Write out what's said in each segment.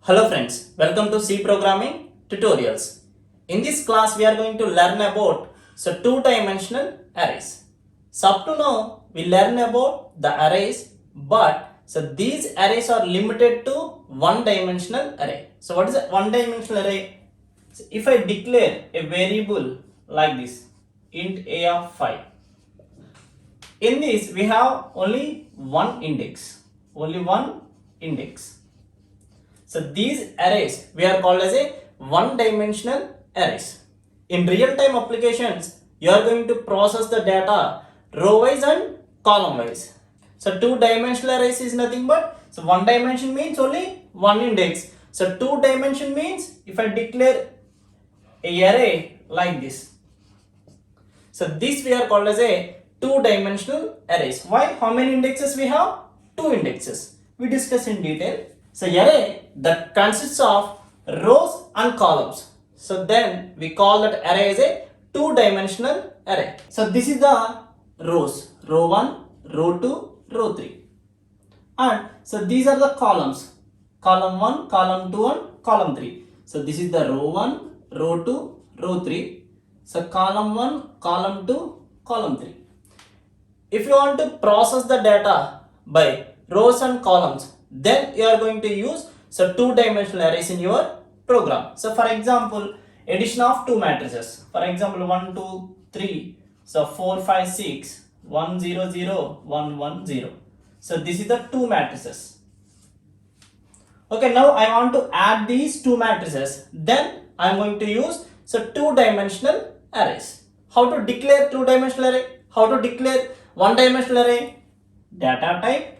Hello friends, welcome to C programming tutorials. In this class we are going to learn about two-dimensional arrays. So up to now we learn about the arrays, but these arrays are limited to one-dimensional array. So what is a one-dimensional array? So if I declare a variable like this, int a of 5. In this we have only one index. So these arrays we are called as a one-dimensional arrays. In real-time applications, you are going to process the data row-wise and column-wise. So two-dimensional arrays is nothing but, so one dimension means only one index. So two dimension means if I declare a array like this. So this we are called as a two-dimensional arrays. Why? How many indexes we have? Two indexes. We discuss in detail. So array that consists of rows and columns. So then we call that array as a two-dimensional array. So this is the rows, row 1, row 2, row 3. And so these are the columns, column 1, column 2 and column 3. So this is the row 1, row 2, row 3. So column 1, column 2, column 3. If you want to process the data by rows and columns, then you are going to use two-dimensional arrays in your program. So for example, addition of two matrices. For example, 1, 2, 3. So 4, 5, 6, 1, 0, 0, 1, 1, 0. So this is the two matrices. Okay, now I want to add these two matrices. Then I am going to use two-dimensional arrays. How to declare two-dimensional array? How to declare one-dimensional array? Data type,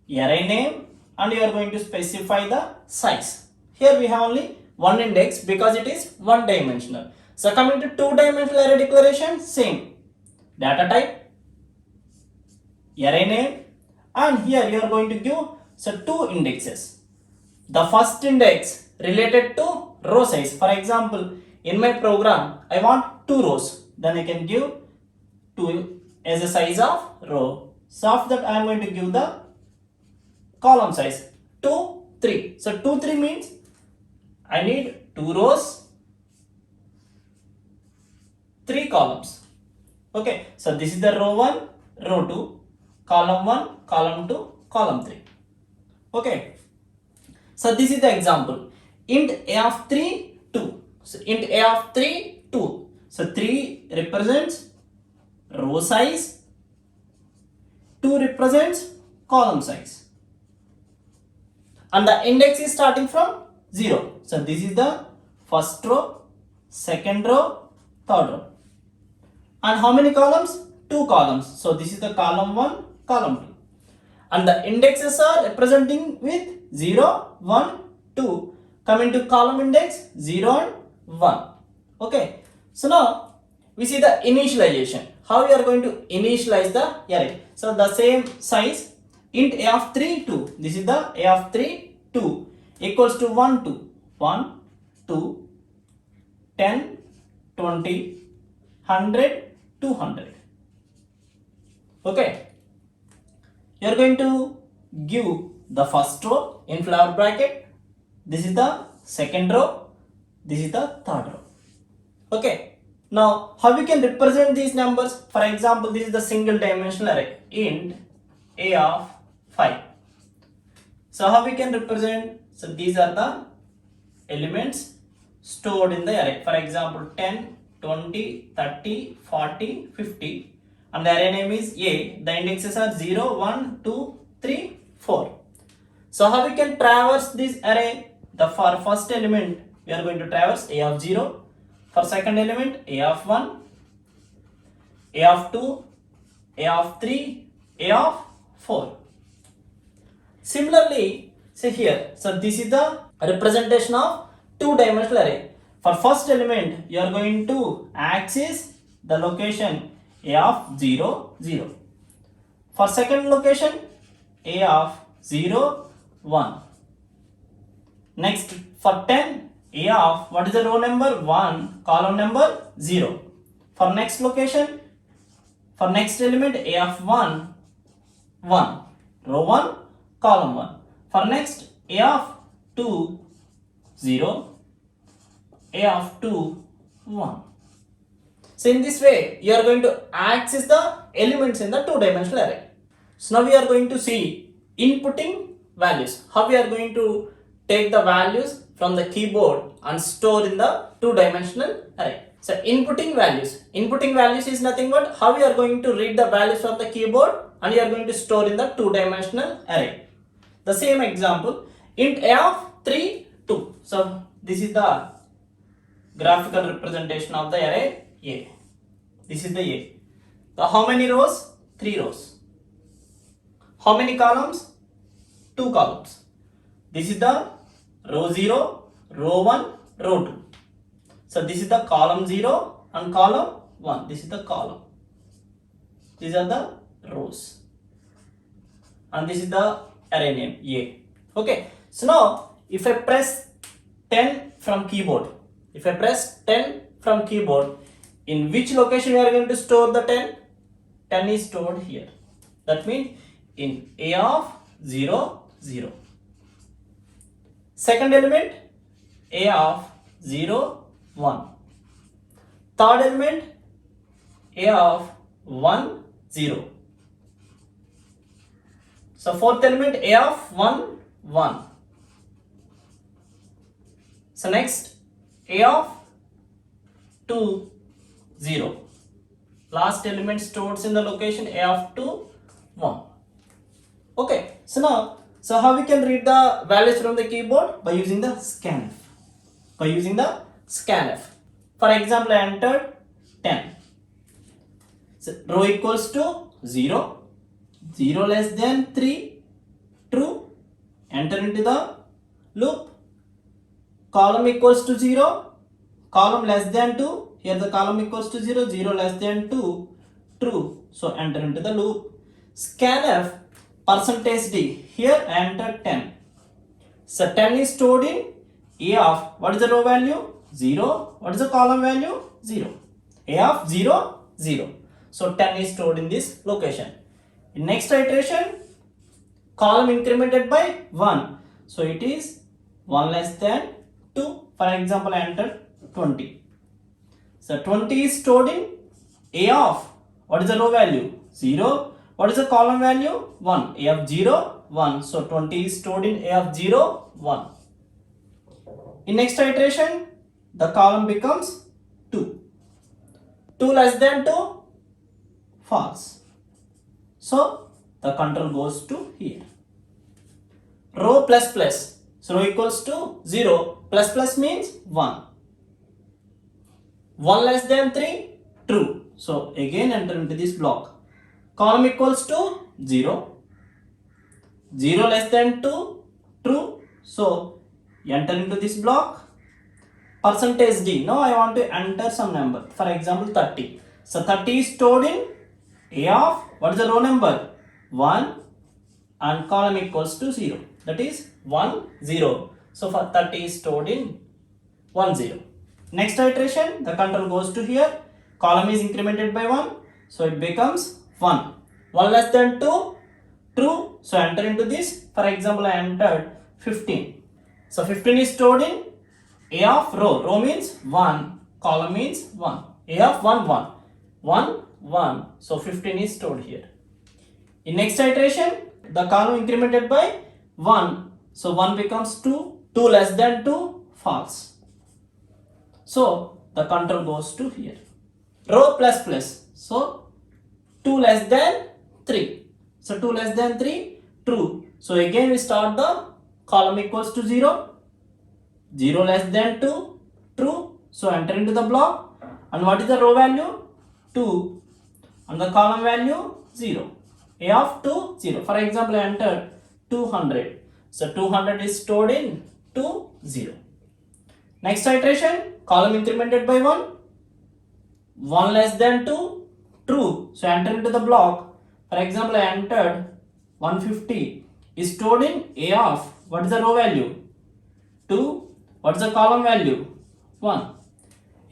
array name, and you are going to specify the size. Here we have only one index because it is one dimensional. So coming to two-dimensional array declaration, same. Data type, array name, and here you are going to give two indexes. The first index related to row size. For example, in my program, I want two rows. Then I can give 2 as a size of row. So after that I am going to give the column size 2, 3. So 2, 3 means I need 2 rows, 3 columns. Okay, so this is the row 1, row 2, column 1, column 2, column 3. Okay, so this is the example. Int a of 3, 2. So int a of 3, 2. So 3 represents row size, 2 represents column size. And the index is starting from 0. So this is the first row, second row, third row. And how many columns? 2 columns. So this is the column 1, column 2. And the indexes are representing with 0, 1, 2. Coming to column index 0 and 1. Okay. So now we see the initialization. How we are going to initialize the array. So the same size, int a of 3, 2. This is the a of 3, 2 equals to 1, 2. 1, 2, 10, 20, 100, 200. Okay. You are going to give the first row in flower bracket. This is the second row. This is the third row. Okay. Now, how we can represent these numbers? For example, this is the single dimensional array, int a of 5. So, how we can represent? So, these are the elements stored in the array. For example, 10, 20, 30, 40, 50. And the array name is A. The indexes are 0, 1, 2, 3, 4. So, how we can traverse this array? For first element, we are going to traverse a of 0. For second element, a of 1, a of 2, a of 3, a of 4. Similarly, say here, so this is the representation of two-dimensional array. For first element, you are going to access the location a of 0, 0. For second location, a of 0, 1. Next, for 10, a of, what is the row number? 1, column number 0. For next location, for next element, a of 1, 1. Row 1, column 1. For next, a of 2, 0, A of 2, 1. So in this way, you are going to access the elements in the two-dimensional array. So now we are going to see inputting values. How we are going to take the values from the keyboard and store in the two-dimensional array. So inputting values. Inputting values is nothing but how we are going to read the values from the keyboard and you are going to store in the two-dimensional array. The same example, int a of 3, 2. So this is the graphical representation of the array A. This is the A. The how many rows? 3 rows. How many columns? 2 columns. This is the row 0, row 1, row 2. So this is the column 0 and column 1. This is the column. These are the rows. And this is the array name A. Okay. So now if I press 10 from keyboard, in which location we are going to store the 10? 10 is stored here. That means in A of 0, 0. Second element, A of 0, 1. Third element, A of 1, 0. So fourth element, A of 1, 1. So next, A of 2, 0. Last element stored in the location A of 2, 1. Okay, so now, how we can read the values from the keyboard? By using the scanf. For example, I entered 10. So row equals to 0. 0 less than 3. True. Enter into the loop. Column equals to 0. Column less than 2. Here the column equals to 0. 0 less than 2. True. So enter into the loop. Scanf percentage D. Here I entered 10. So 10 is stored in A of, what is the row value? 0. What is the column value? 0. A of 0, 0. So 10 is stored in this location. In next iteration, column incremented by 1. So it is 1 less than 2. For example, I entered 20. So 20 is stored in A of, what is the row value? 0. What is the column value? 1. A of 0, 1. So 20 is stored in A of 0, 1. In next iteration, the column becomes 2. 2 less than 2, false. So the control goes to here. Row plus plus. So row equals to 0. Plus plus means 1. 1 less than 3, true. So again enter into this block. Column equals to 0. 0 less than 2, true. So enter into this block. Percentage D. Now I want to enter some number. For example, 30. So 30 is stored in A of, what is the row number? 1 and column equals to 0. That is 1, 0. So for 30 is stored in 1, 0. Next iteration, the control goes to here. Column is incremented by 1. So it becomes 1. 1 less than 2, true. So enter into this. For example, I entered 15. So 15 is stored in A of row. Row means 1. Column means 1. A of 1, 1. 1, 1. So 15 is stored here. In next iteration, the column incremented by 1. So 1 becomes 2. 2 less than 2, false. So the control goes to here. Row plus plus. So 2 less than 3. So 2 less than 3, true. So again we start the column equals to 0. 0 less than 2, true. So enter into the block. And what is the row value? 2. And the column value 0. A of 2, 0. For example, I entered 200. So 200 is stored in 2, 0. Next iteration, column incremented by 1. 1 less than 2, true. So enter into the block. For example, I entered 150 is stored in A of, what is the row value? 2. What is the column value? 1.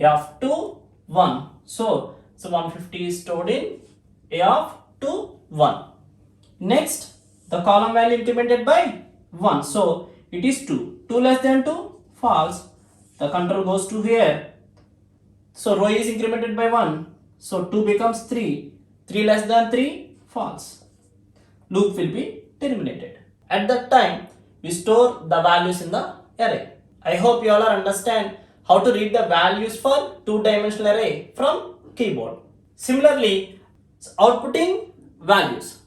A of 2, 1. So 150 is stored in A of 2, 1. Next, the column value incremented by 1. So it is 2. 2 less than 2, false. The control goes to here. So row is incremented by 1. So 2 becomes 3. 3 less than 3, false. Loop will be terminated. At that time, we store the values in the array. I hope you all understand how to read the values for two-dimensional array from keyboard. Similarly, outputting values.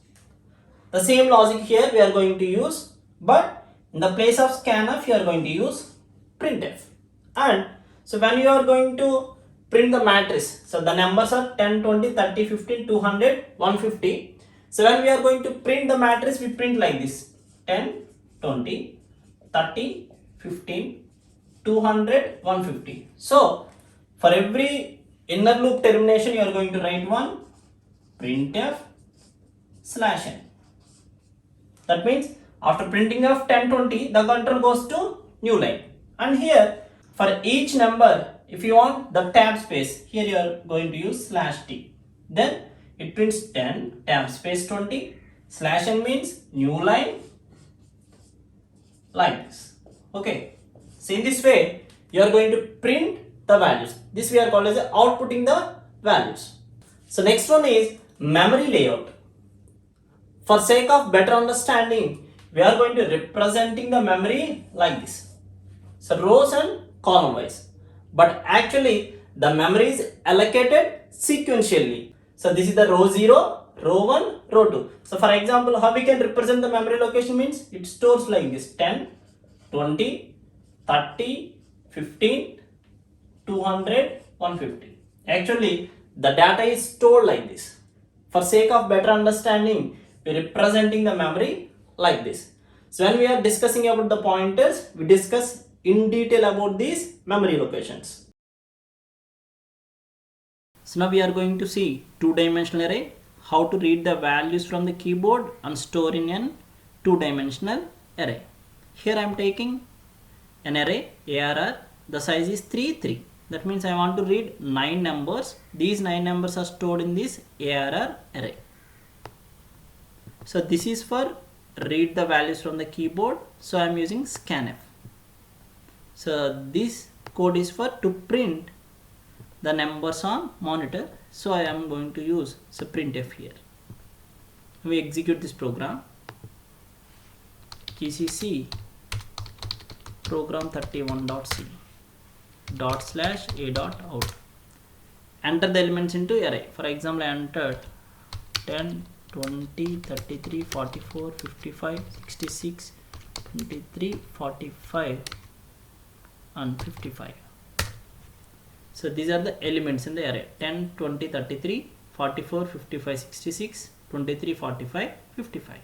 The same logic here we are going to use, but in the place of scanf, you are going to use printf. And so when you are going to print the matrix, so the numbers are 10, 20, 30, 15, 200, 150. So when we are going to print the matrix, we print like this: 10, 20, 30, 15, 200, 150. So for every inner loop termination, you are going to write one printf /n. That means after printing of 10, 20, the control goes to new line. And here for each number, if you want the tab space, here you are going to use /t. Then it prints 10, tab space 20, /n means new line, like this. Okay. So in this way, you are going to print the values. This we are called as outputting the values. So next one is memory layout. For sake of better understanding, we are going to representing the memory like this. So rows and column wise. But actually the memory is allocated sequentially. So this is the row 0, row 1, row 2. So for example, how we can represent the memory location means it stores like this: 10, 20, 30, 15, 200, 150. Actually the data is stored like this. For sake of better understanding, we are representing the memory like this. So when we are discussing about the pointers, we discuss in detail about these memory locations. So now we are going to see two-dimensional array, how to read the values from the keyboard and store in a two-dimensional array. Here I am taking an array ARR, the size is 3, 3. That means I want to read 9 numbers. These 9 numbers are stored in this ARR array. So this is for read the values from the keyboard. So I am using scanf. So this code is for to print the numbers on monitor. So I am going to use printf here. We execute this program. gcc program31.c /a.out. Enter the elements into array. For example, I entered 10, 20, 33, 44, 55, 66, 23, 45 and 55. So these are the elements in the array: 10, 20, 33, 44, 55, 66, 23, 45, 55.